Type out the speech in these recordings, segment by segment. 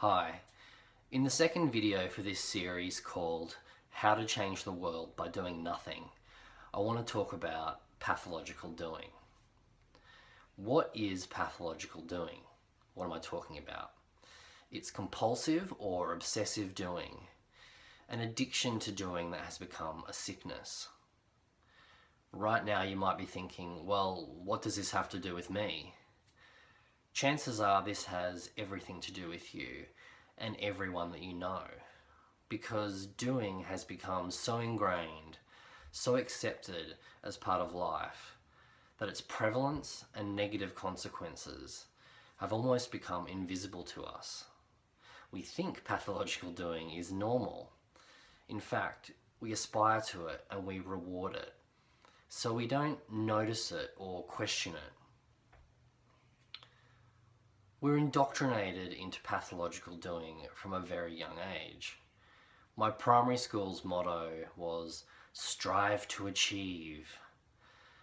Hi, in the second video for this series called How to Change the World by Doing Nothing, I want to talk about pathological doing. What is pathological doing? What am I talking about? It's compulsive or obsessive doing, an addiction to doing that has become a sickness. Right now you might be thinking, well, what does this have to do with me? Chances are this has everything to do with you and everyone that you know, because doing has become so ingrained, so accepted as part of life, that its prevalence and negative consequences have almost become invisible to us. We think pathological doing is normal. In fact, we aspire to it and we reward it, so we don't notice it or question it. We're indoctrinated into pathological doing from a very young age. My primary school's motto was, "Strive to achieve."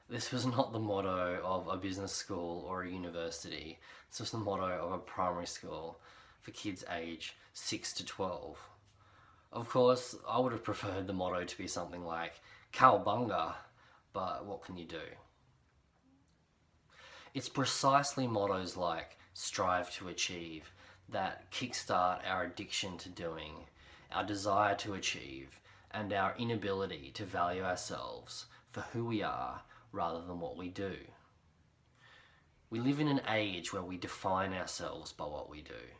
This was not the motto of a business school or a university. This was the motto of a primary school for kids aged 6 to 12. Of course, I would have preferred the motto to be something like, "Cowabunga," but what can you do? It's precisely mottos like "strive to achieve" that kickstart our addiction to doing, our desire to achieve, and our inability to value ourselves for who we are rather than what we do. We live in an age where we define ourselves by what we do.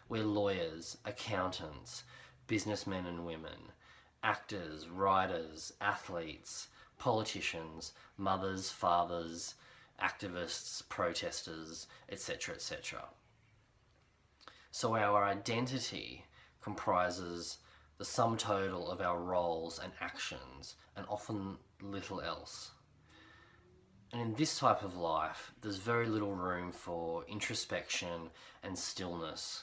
We're lawyers, accountants, businessmen and women, actors, writers, athletes, politicians, mothers, fathers, activists, protesters, etc., etc. So our identity comprises the sum total of our roles and actions, and often little else. And in this type of life, there's very little room for introspection and stillness.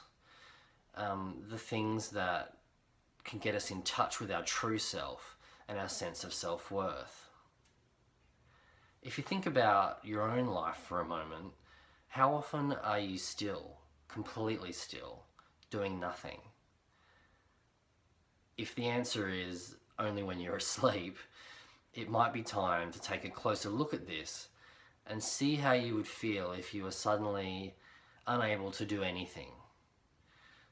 The things that can get us in touch with our true self and our sense of self-worth. If you think about your own life for a moment, how often are you still, completely still, doing nothing? If the answer is only when you're asleep, it might be time to take a closer look at this and see how you would feel if you were suddenly unable to do anything.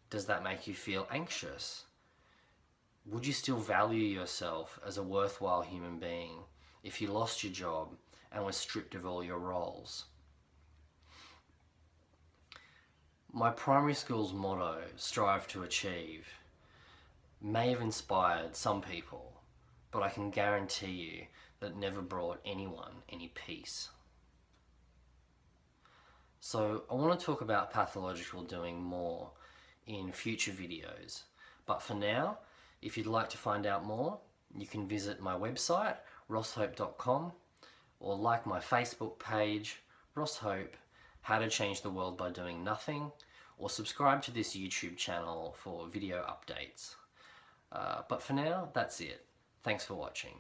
Does that make you feel anxious? Would you still value yourself as a worthwhile human being if you lost your job and were stripped of all your roles? My primary school's motto, "Strive to achieve," may have inspired some people, but I can guarantee you that it never brought anyone any peace. So I want to talk about pathological doing more in future videos, but for now, if you'd like to find out more, you can visit my website, rosshope.com, or like my Facebook page, Ross Hope, How to Change the World by Doing Nothing, or subscribe to this YouTube channel for video updates. But for now, that's it. Thanks for watching.